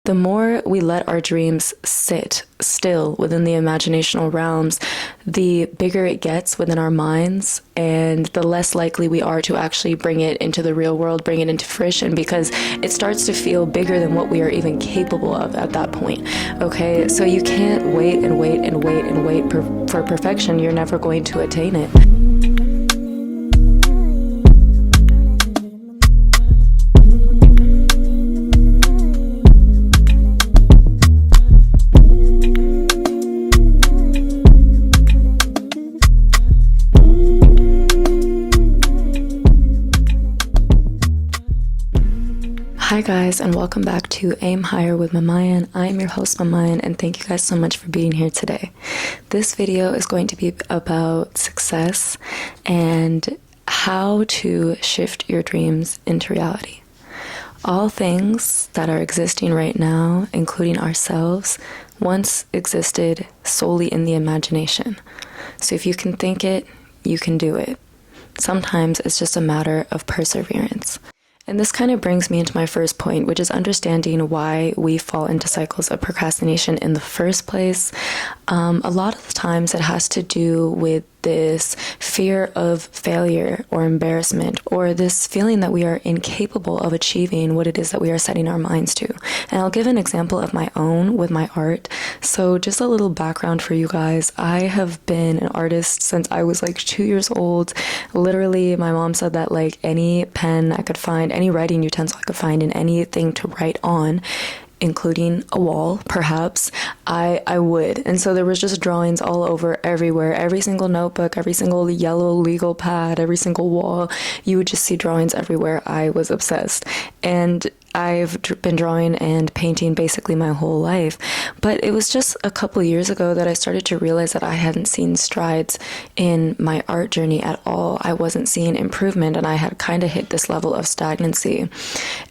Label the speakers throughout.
Speaker 1: The more we let our dreams sit still within the imaginational realms, the bigger it gets within our minds, and the less likely we are to actually bring it into the real world, bring it into fruition, because it starts to feel bigger than what we are even capable of at that point. Okay, so you can't wait and wait and wait and wait for perfection. You're never going to attain it. Hi guys, and welcome back to Aim Higher with Mamayan. I am your host Mamayan, and thank you guys so much for being here today. This video is going to be about success and how to shift your dreams into reality. All things that are existing right now, including ourselves, once existed solely in the imagination. So if you can think it, you can do it. Sometimes it's just a matter of perseverance. And this kind of brings me into my first point, which is understanding why we fall into cycles of procrastination in the first place. A lot of the times it has to do with this fear of failure or embarrassment, or this feeling that we are incapable of achieving what it is that we are setting our minds to. And I'll give an example of my own with my art. So just a little background for you guys. I have been an artist since I was like 2 years old. Literally, my mom said that like any pen I could find, any writing utensil I could find, and anything to write on, including a wall, perhaps, I would. And so there was just drawings all over everywhere. Every single notebook, every single yellow legal pad, every single wall, you would just see drawings everywhere. I was obsessed. And I've been drawing and painting basically my whole life. But it was just a couple of years ago that I started to realize that I hadn't seen strides in my art journey at all. I wasn't seeing improvement, and I had kind of hit this level of stagnancy.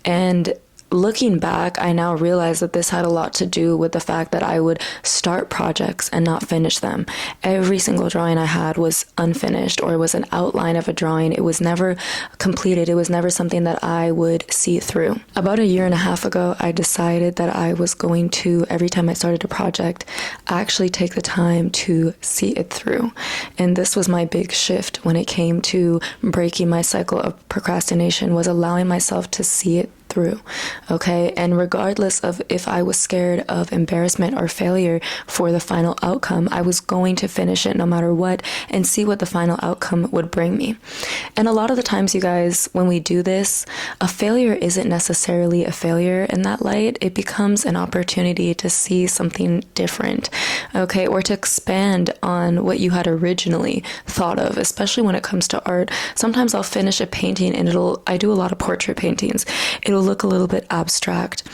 Speaker 1: And looking back, I now realize that this had a lot to do with the fact that I would start projects and not finish them. Every single drawing I had was unfinished, or it was an outline of a drawing. It was never completed. It was never something that I would see through. About a year and a half ago, I decided that I was going to, every time I started a project, actually take the time to see it through. And this was my big shift when it came to breaking my cycle of procrastination, was allowing myself to see it through. Okay, and regardless of if I was scared of embarrassment or failure for the final outcome, I was going to finish it no matter what and see what the final outcome would bring me. And a lot of the times, you guys, when we do this, a failure isn't necessarily a failure in that light. It becomes an opportunity to see something different, okay, or to expand on what you had originally thought of, especially when it comes to art. Sometimes I'll finish a painting and I do a lot of portrait paintings. It'll look a little bit abstract,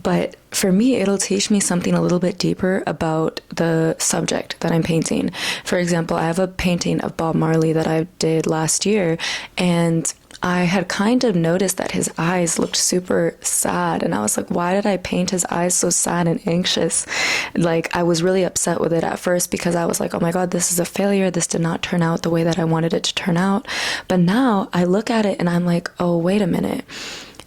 Speaker 1: but for me, it'll teach me something a little bit deeper about the subject that I'm painting. For example, I have a painting of Bob Marley that I did last year, and I had kind of noticed that his eyes looked super sad, and I was like, why did I paint his eyes so sad and anxious? Like, I was really upset with it at first because I was like, oh my God, this is a failure. This did not turn out the way that I wanted it to turn out. But now I look at it and I'm like, oh, wait a minute.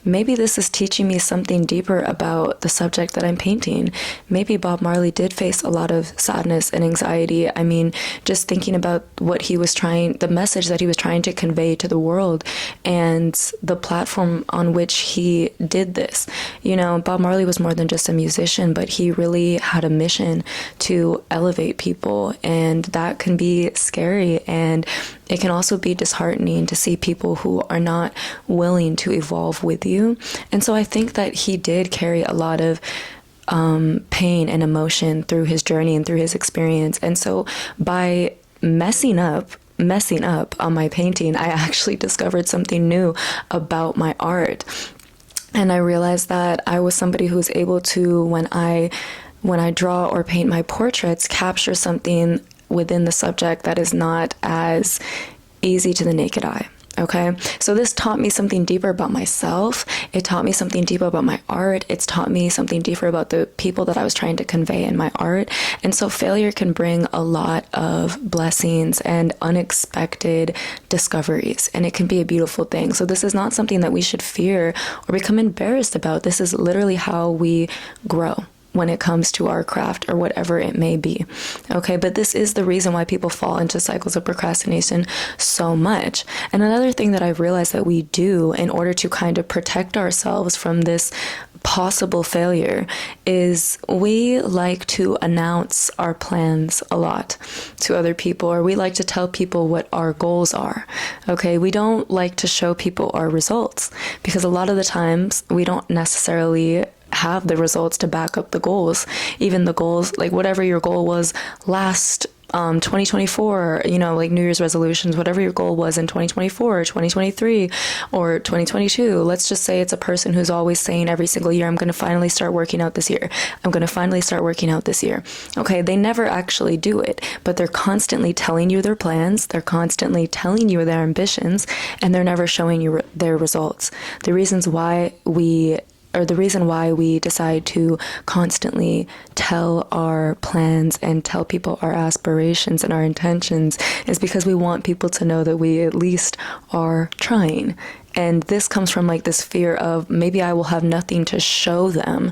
Speaker 1: Maybe this is teaching me something deeper about the subject that I'm painting. Maybe Bob Marley did face a lot of sadness and anxiety. I mean, just thinking about the message that he was trying to convey to the world and the platform on which he did this. You know, Bob Marley was more than just a musician, but he really had a mission to elevate people, and that can be scary, and it can also be disheartening to see people who are not willing to evolve with you. And so I think that he did carry a lot of pain and emotion through his journey and through his experience. And so by messing up on my painting, I actually discovered something new about my art. And I realized that I was somebody who was able to, when I draw or paint my portraits, capture something within the subject that is not as easy to the naked eye. Okay, so this taught me something deeper about myself. It taught me something deeper about my art. It's taught me something deeper about the people that I was trying to convey in my art. And so failure can bring a lot of blessings and unexpected discoveries, and it can be a beautiful thing. So this is not something that we should fear or become embarrassed about. This is literally how we grow when it comes to our craft or whatever it may be. Okay, but this is the reason why people fall into cycles of procrastination so much. And another thing that I've realized that we do in order to kind of protect ourselves from this possible failure is we like to announce our plans a lot to other people, or we like to tell people what our goals are. Okay, we don't like to show people our results because a lot of the times we don't necessarily have the results to back up the goals. Even the goals, like whatever your goal was last 2024, like New Year's resolutions, whatever your goal was in 2024 or 2023 or 2022. Let's just say it's a person who's always saying every single year, I'm going to finally start working out this year. I'm going to finally start working out this year. Okay, they never actually do it, but they're constantly telling you their plans. They're constantly telling you their ambitions, and they're never showing you their results. The reason why we decide to constantly tell our plans and tell people our aspirations and our intentions is because we want people to know that we at least are trying. And this comes from like this fear of maybe I will have nothing to show them.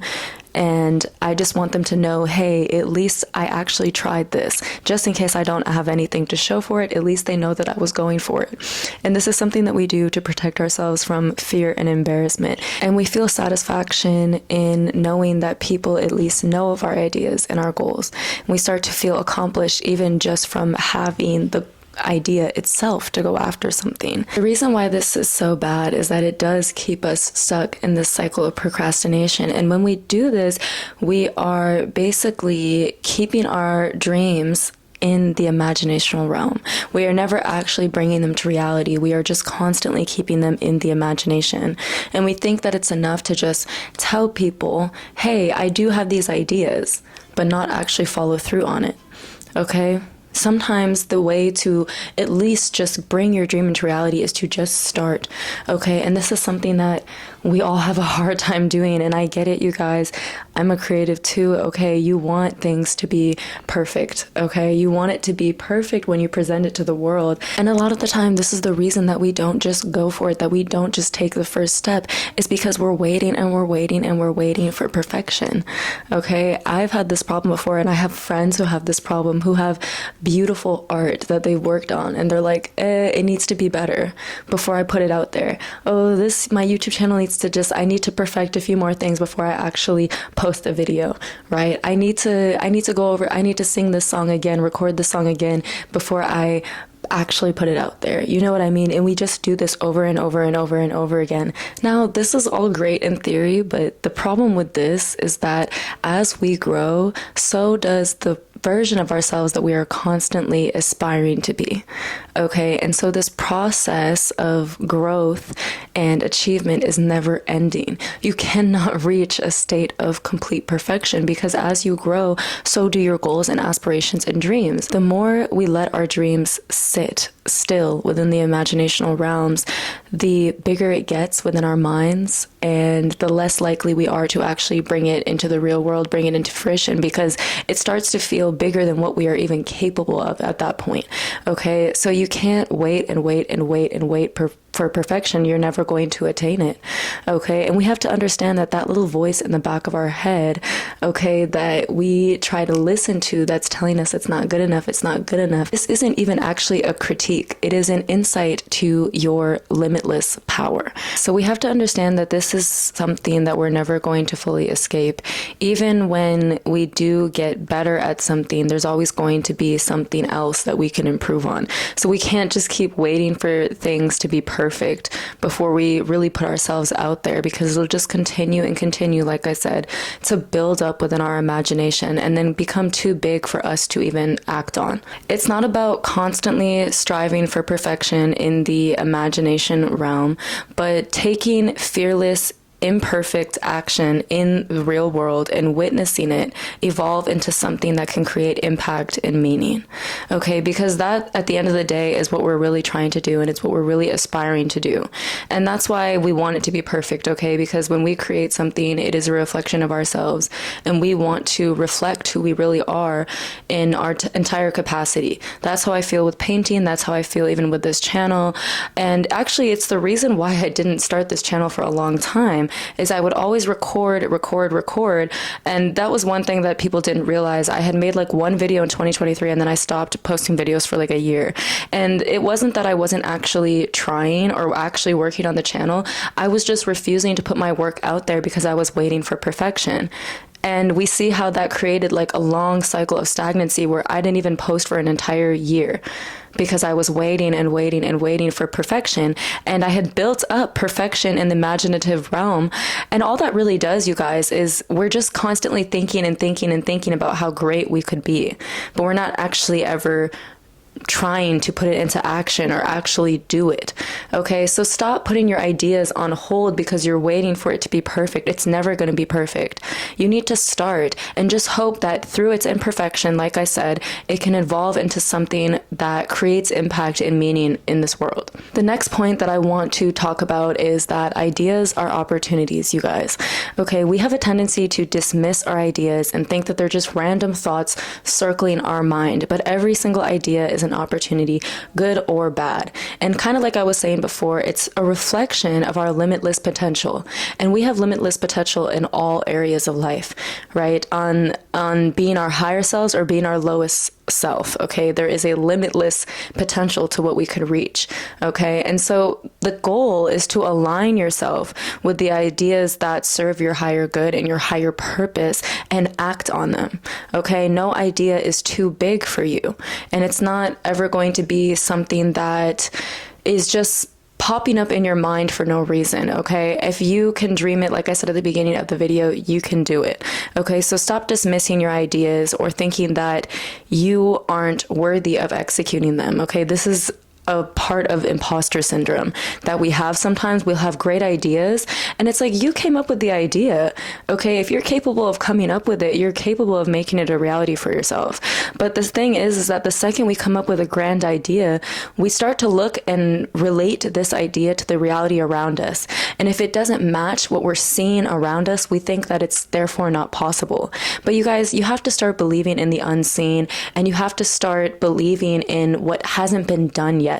Speaker 1: And I just want them to know, hey, at least I actually tried this. Just in case I don't have anything to show for it, at least they know that I was going for it. And this is something that we do to protect ourselves from fear and embarrassment. And we feel satisfaction in knowing that people at least know of our ideas and our goals. And we start to feel accomplished even just from having the idea itself to go after something. The reason why this is so bad is that it does keep us stuck in this cycle of procrastination. And when we do this, we are basically keeping our dreams in the imaginational realm. We are never actually bringing them to reality. We are just constantly keeping them in the imagination. And we think that it's enough to just tell people, hey, I do have these ideas, but not actually follow through on it. Okay? Sometimes the way to at least just bring your dream into reality is to just start, okay? And this is something that we all have a hard time doing, and I get it, you guys. I'm a creative too, okay? You want things to be perfect, okay? You want it to be perfect when you present it to the world. And a lot of the time, this is the reason that we don't just go for it, that we don't just take the first step, is because we're waiting and we're waiting and we're waiting for perfection, okay? I've had this problem before, and I have friends who have this problem, who have beautiful art that they've worked on, and they're like, it needs to be better before I put it out there. Oh, my YouTube channel I need to perfect a few more things before I actually post a video, right? I need to sing this song again, record this song again before I actually put it out there. You know what I mean? And we just do this over and over and over and over again. Now, this is all great in theory, but the problem with this is that as we grow, so does the version of ourselves that we are constantly aspiring to be. Okay, and so this process of growth and achievement is never ending. You cannot reach a state of complete perfection because as you grow, so do your goals and aspirations and dreams. The more we let our dreams sit still within the imaginational realms, the bigger it gets within our minds, and the less likely we are to actually bring it into the real world, bring it into fruition, because it starts to feel bigger than what we are even capable of at that point. Okay, so you can't wait and wait and wait and wait for perfection. You're never going to attain it. Okay, and we have to understand that that little voice in the back of our head, okay, that we try to listen to, that's telling us it's not good enough, it's not good enough. This isn't even actually a critique. It is an insight to your limitless power. So we have to understand that this is something that we're never going to fully escape. Even when we do get better at something, there's always going to be something else that we can improve on. So we can't just keep waiting for things to be perfect before we really put ourselves out there, because it'll just continue and continue, like I said, to build up within our imagination and then become too big for us to even act on. It's not about constantly striving for perfection in the imagination realm, but taking fearless imperfect action in the real world and witnessing it evolve into something that can create impact and meaning. Okay, because that at the end of the day is what we're really trying to do, and it's what we're really aspiring to do. And that's why we want it to be perfect, okay? Because when we create something, it is a reflection of ourselves, and we want to reflect who we really are in our entire capacity. That's how I feel with painting. That's how I feel even with this channel. And actually, it's the reason why I didn't start this channel for a long time, is I would always record. And that was one thing that people didn't realize. I had made like one video in 2023, and then I stopped posting videos for like a year. And it wasn't that I wasn't actually trying or actually working on the channel. I was just refusing to put my work out there because I was waiting for perfection. And we see how that created like a long cycle of stagnancy where I didn't even post for an entire year because I was waiting for perfection. And I had built up perfection in the imaginative realm. And all that really does, you guys, is we're just constantly thinking about how great we could be. But we're not actually ever trying to put it into action or actually do it. Okay, so stop putting your ideas on hold because you're waiting for it to be perfect. It's never going to be perfect. You need to start and just hope that through its imperfection, like I said, it can evolve into something that creates impact and meaning in this world. The next point that I want to talk about is that ideas are opportunities, you guys. Okay, we have a tendency to dismiss our ideas and think that they're just random thoughts circling our mind, but every single idea is an opportunity, good or bad. And kind of like I was saying before, it's a reflection of our limitless potential. And we have limitless potential in all areas of life, right? On being our higher selves or being our lowest self. Okay, there is a limitless potential to what we could reach. Okay, and so the goal is to align yourself with the ideas that serve your higher good and your higher purpose and act on them. Okay, no idea is too big for you, and it's not ever going to be something that is just popping up in your mind for no reason, okay? If you can dream it, like I said at the beginning of the video, you can do it, okay? So stop dismissing your ideas or thinking that you aren't worthy of executing them, okay? This is a part of imposter syndrome that we have sometimes. We'll have great ideas, and it's like, you came up with the idea, okay? If you're capable of coming up with it, you're capable of making it a reality for yourself. But the thing is that the second we come up with a grand idea, we start to look and relate this idea to the reality around us. And if it doesn't match what we're seeing around us, we think that it's therefore not possible. But you guys, you have to start believing in the unseen, and you have to start believing in what hasn't been done yet,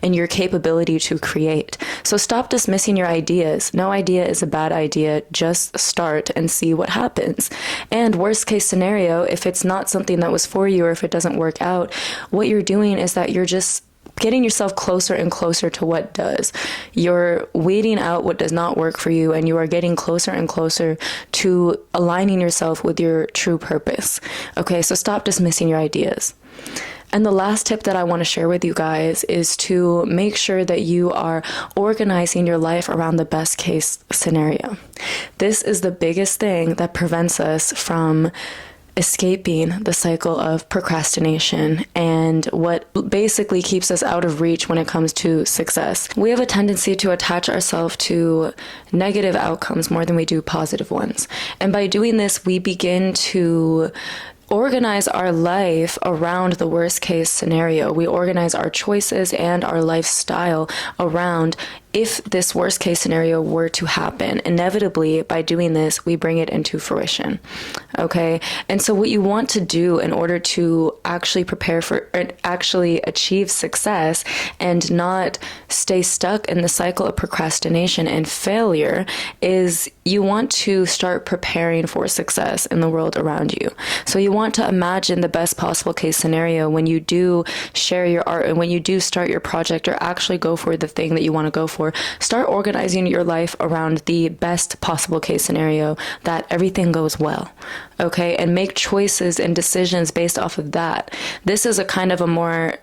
Speaker 1: and your capability to create. So stop dismissing your ideas. No idea is a bad idea. Just start and see what happens. And worst case scenario, if it's not something that was for you, or if it doesn't work out, what you're doing is that you're just getting yourself closer and closer to what does. You're weeding out what does not work for you, and you are getting closer and closer to aligning yourself with your true purpose. Okay, so stop dismissing your ideas. And the last tip that I want to share with you guys is to make sure that you are organizing your life around the best case scenario. This is the biggest thing that prevents us from escaping the cycle of procrastination and what basically keeps us out of reach when it comes to success. We have a tendency to attach ourselves to negative outcomes more than we do positive ones. And by doing this, we begin to organize our life around the worst case scenario. We organize our choices and our lifestyle around if this worst case scenario were to happen. Inevitably, by doing this, we bring it into fruition. Okay? And so what you want to do in order to actually prepare for, actually achieve success and not stay stuck in the cycle of procrastination and failure is you want to start preparing for success in the world around you. So you want to imagine the best possible case scenario when you do share your art and when you do start your project or actually go for the thing that you want to go for. Start organizing your life around the best possible case scenario that everything goes well, okay? And make choices and decisions based off of that. This is a kind of a more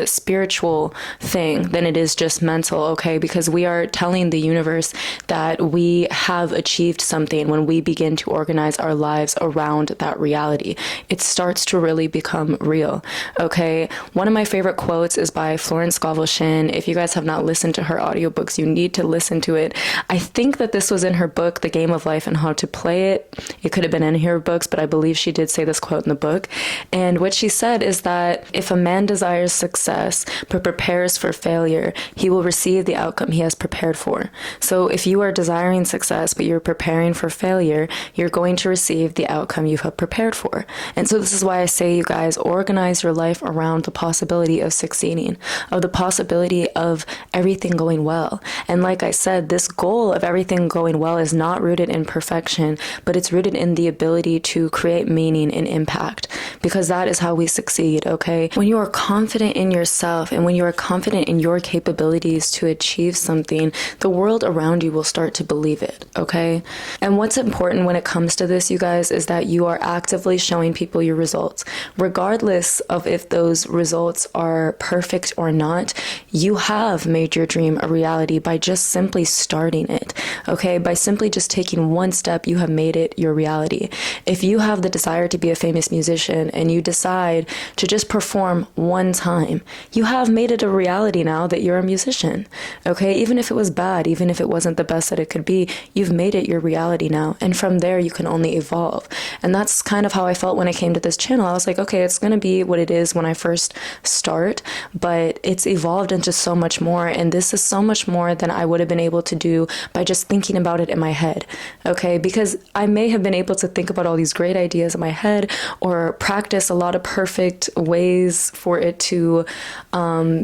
Speaker 1: spiritual thing than it is just mental, okay? Because we are telling the universe that we have achieved something when we begin to organize our lives around that reality. It starts to really become real, okay? One of my favorite quotes is by Florence Scovel Shinn. If you guys have not listened to her audiobook audiobooks. You need to listen to it. I think that this was in her book, The Game of Life and How to Play It. It could have been in her books, but I believe she did say this quote in the book. And what she said is that if a man desires success but prepares for failure, he will receive the outcome he has prepared for. So if you are desiring success but you're preparing for failure, you're going to receive the outcome you have prepared for. And so this is why I say, you guys, organize your life around the possibility of succeeding, of the possibility of everything going well. And like I said, this goal of everything going well is not rooted in perfection, but it's rooted in the ability to create meaning and impact, because that is how we succeed, okay? When you are confident in yourself and when you are confident in your capabilities to achieve something, the world around you will start to believe it, okay? And what's important when it comes to this, you guys, is that you are actively showing people your results. Regardless of if those results are perfect or not, you have made your dream a reality by just simply starting it, okay? By simply just taking one step, you have made it your reality. If you have the desire to be a famous musician and you decide to just perform one time, you have made it a reality now that you're a musician, okay? Even if it was bad, even if it wasn't the best that it could be, you've made it your reality now. And from there, you can only evolve. And that's kind of how I felt when I came to this channel. I was like, okay, it's going to be what it is when I first start, but it's evolved into so much more. And this is so much more than I would have been able to do by just thinking about it in my head, okay? Because I may have been able to think about all these great ideas in my head or practice a lot of perfect ways for it to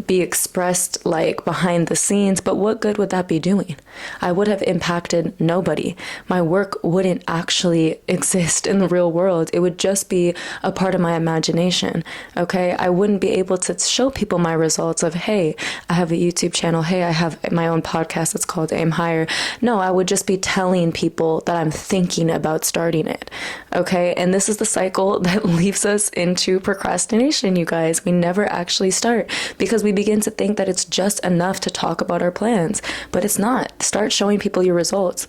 Speaker 1: be expressed like behind the scenes, but what good would that be doing? I would have impacted nobody. My work wouldn't actually exist in the real world. It would just be a part of my imagination, okay? I wouldn't be able to show people my results of, hey, I have a YouTube channel, hey, I have my own podcast that's called Aim Higher. No, I would just be telling people that I'm thinking about starting it, okay? And this is the cycle that leads us into procrastination, you guys. We never actually start because we begin to think that it's just enough to talk about our plans, but it's not. Start showing people your results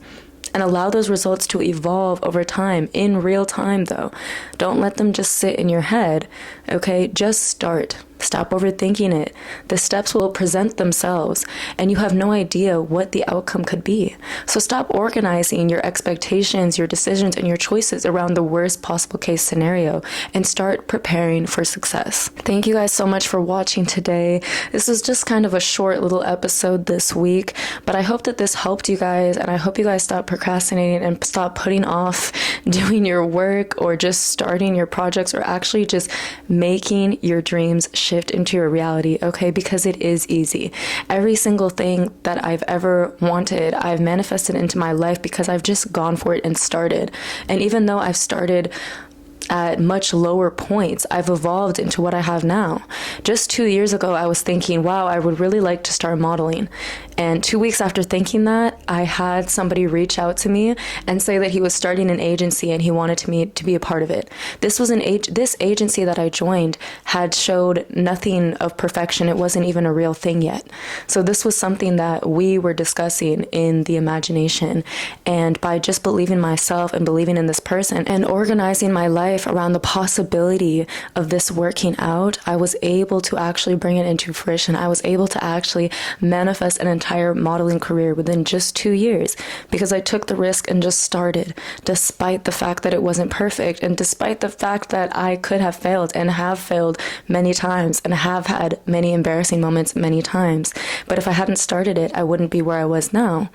Speaker 1: and allow those results to evolve over time, in real time though. Don't let them just sit in your head, okay? Just start. Stop overthinking it. The steps will present themselves, and you have no idea what the outcome could be. So stop organizing your expectations, your decisions, and your choices around the worst possible case scenario and start preparing for success. Thank you guys so much for watching today. This is just kind of a short little episode this week, but I hope that this helped you guys, and I hope you guys stop procrastinating and stop putting off doing your work or just starting your projects or actually just making your dreams shift into your reality, okay? Because it is easy. Every single thing that I've ever wanted, I've manifested into my life because I've just gone for it and started. And even though I've started at much lower points, I've evolved into what I have now. Just 2 years ago, I was thinking, wow, I would really like to start modeling. And 2 weeks after thinking that, I had somebody reach out to me and say that he was starting an agency and he wanted me to be a part of it. This was this agency that I joined had showed nothing of perfection. It wasn't even a real thing yet. So this was something that we were discussing in the imagination. And by just believing myself and believing in this person and organizing my life around the possibility of this working out, I was able to actually bring it into fruition. I was able to actually manifest an entire modeling career within just 2 years because I took the risk and just started, despite the fact that it wasn't perfect and despite the fact that I could have failed and have failed many times and have had many embarrassing moments many times. But if I hadn't started it, I wouldn't be where I was now.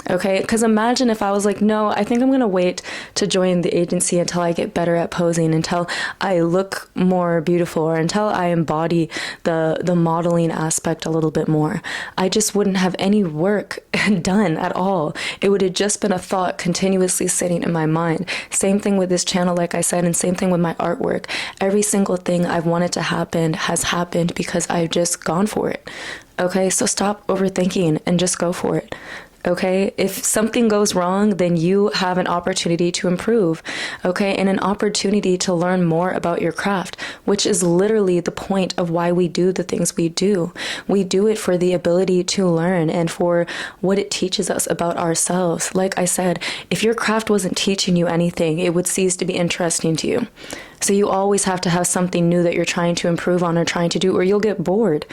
Speaker 1: Okay, because imagine if I was like, no, I think I'm going to wait to join the agency until I get better at posing, until I look more beautiful, or until I embody the modeling aspect a little bit more. I just wouldn't have any work done at all. It would have just been a thought continuously sitting in my mind. Same thing with this channel, like I said, and same thing with my artwork. Every single thing I've wanted to happen has happened because I've just gone for it. Okay, so stop overthinking and just go for it. Okay, if something goes wrong, then you have an opportunity to improve, okay, and an opportunity to learn more about your craft, which is literally the point of why we do the things we do. We do it for the ability to learn and for what it teaches us about ourselves. Like I said, if your craft wasn't teaching you anything, it would cease to be interesting to you. So you always have to have something new that you're trying to improve on or trying to do, or you'll get bored.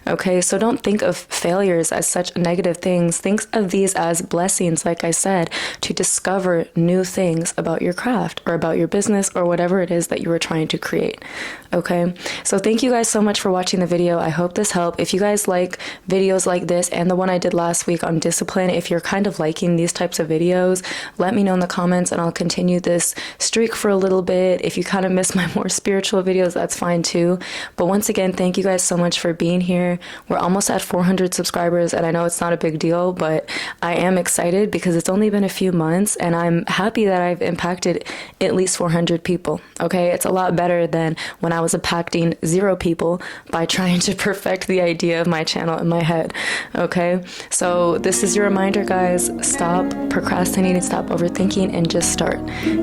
Speaker 1: Okay, so don't think of failures as such negative things. Think of these as blessings, like I said, to discover new things about your craft or about your business or whatever it is that you are trying to create. Okay, so thank you guys so much for watching the video. I hope this helped. If you guys like videos like this and the one I did last week on discipline, if you're kind of liking these types of videos, let me know in the comments and I'll continue this streak for a little bit. If you kind of miss my more spiritual videos, that's fine too. But once again, thank you guys so much for being here. We're almost at 400 subscribers, and I know it's not a big deal, but I am excited because it's only been a few months and I'm happy that I've impacted at least 400 people. Okay, it's a lot better than when I was impacting 0 people by trying to perfect the idea of my channel in my head. Okay, so this is your reminder, guys. Stop procrastinating, stop overthinking, and just start.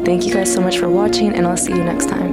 Speaker 1: Thank you guys so much for watching, and I'll see you next time.